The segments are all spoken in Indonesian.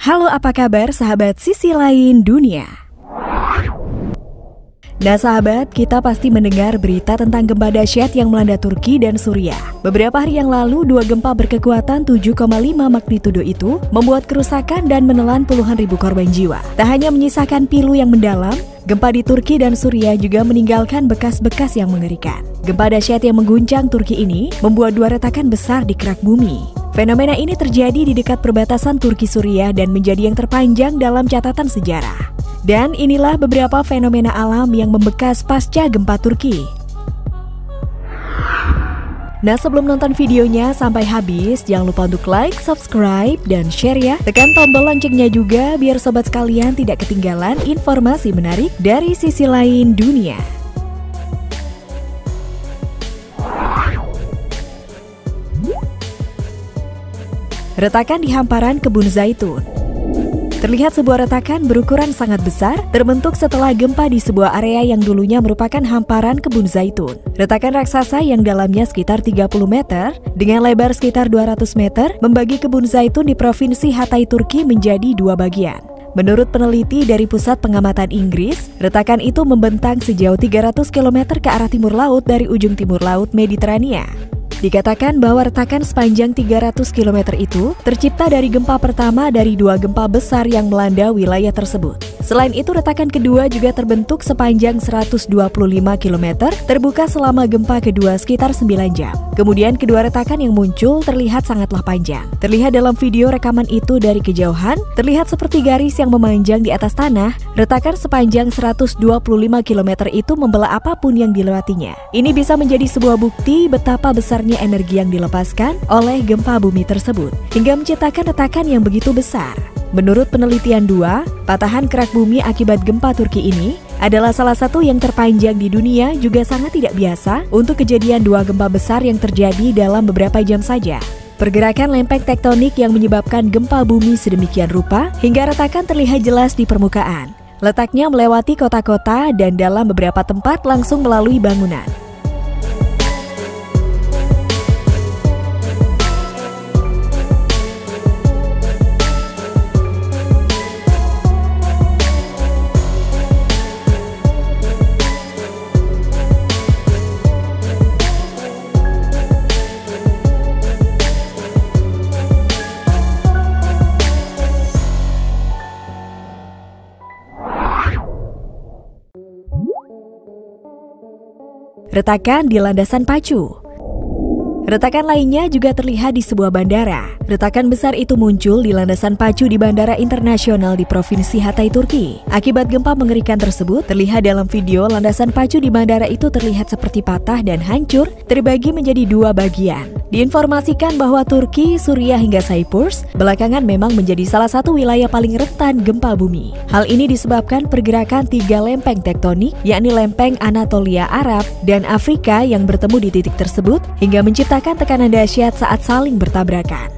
Halo, apa kabar sahabat sisi lain dunia? Nah sahabat, kita pasti mendengar berita tentang gempa dahsyat yang melanda Turki dan Suriah. Beberapa hari yang lalu, dua gempa berkekuatan 7,5 magnitudo itu membuat kerusakan dan menelan puluhan ribu korban jiwa. Tak hanya menyisakan pilu yang mendalam, gempa di Turki dan Suriah juga meninggalkan bekas-bekas yang mengerikan. Gempa dahsyat yang mengguncang Turki ini membuat dua retakan besar di kerak bumi. Fenomena ini terjadi di dekat perbatasan Turki-Suriah dan menjadi yang terpanjang dalam catatan sejarah. Dan inilah beberapa fenomena alam yang membekas pasca gempa Turki. Nah, sebelum nonton videonya sampai habis, jangan lupa untuk like, subscribe, dan share ya. Tekan tombol loncengnya juga biar sobat sekalian tidak ketinggalan informasi menarik dari sisi lain dunia. Retakan di hamparan kebun zaitun. Terlihat sebuah retakan berukuran sangat besar terbentuk setelah gempa di sebuah area yang dulunya merupakan hamparan kebun zaitun. Retakan raksasa yang dalamnya sekitar 30 meter dengan lebar sekitar 200 meter membagi kebun zaitun di Provinsi Hatay, Turki menjadi dua bagian. Menurut peneliti dari Pusat Pengamatan Inggris, retakan itu membentang sejauh 300 km ke arah timur laut dari ujung timur laut Mediterania. Dikatakan bahwa retakan sepanjang 300 km itu tercipta dari gempa pertama dari dua gempa besar yang melanda wilayah tersebut. Selain itu, retakan kedua juga terbentuk sepanjang 125 km, terbuka selama gempa kedua sekitar 9 jam. Kemudian kedua retakan yang muncul terlihat sangatlah panjang. Terlihat dalam video rekaman itu dari kejauhan, terlihat seperti garis yang memanjang di atas tanah. Retakan sepanjang 125 km itu membelah apapun yang dilewatinya. Ini bisa menjadi sebuah bukti betapa besarnya energi yang dilepaskan oleh gempa bumi tersebut, hingga menciptakan retakan yang begitu besar. Menurut penelitian patahan kerak bumi akibat gempa Turki ini adalah salah satu yang terpanjang di dunia, juga sangat tidak biasa untuk kejadian dua gempa besar yang terjadi dalam beberapa jam saja. Pergerakan lempeng tektonik yang menyebabkan gempa bumi sedemikian rupa hingga retakan terlihat jelas di permukaan. Letaknya melewati kota-kota dan dalam beberapa tempat langsung melalui bangunan. Retakan di landasan pacu. Retakan lainnya juga terlihat di sebuah bandara. Retakan besar itu muncul di landasan pacu di Bandara Internasional di Provinsi Hatay, Turki. Akibat gempa mengerikan tersebut, terlihat dalam video landasan pacu di bandara itu terlihat seperti patah dan hancur, terbagi menjadi dua bagian. Diinformasikan bahwa Turki, Suriah hingga Cyprus belakangan memang menjadi salah satu wilayah paling rentan gempa bumi. Hal ini disebabkan pergerakan tiga lempeng tektonik, yakni lempeng Anatolia Arab dan Afrika yang bertemu di titik tersebut hingga menciptakan tekanan dahsyat saat saling bertabrakan.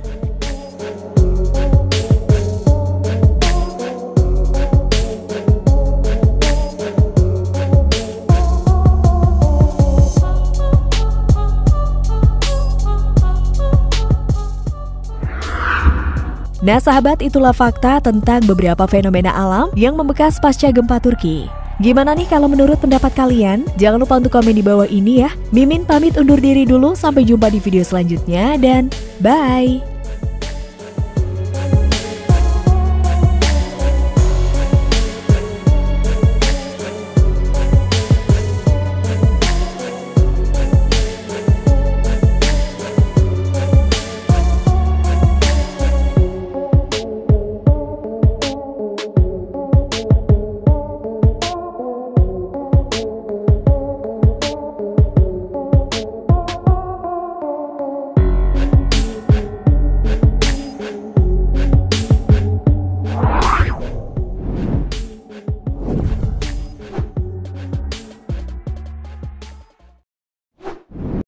Nah sahabat, itulah fakta tentang beberapa fenomena alam yang membekas pasca gempa Turki. Gimana nih kalau menurut pendapat kalian? Jangan lupa untuk komen di bawah ini ya. Mimin pamit undur diri dulu, sampai jumpa di video selanjutnya dan bye!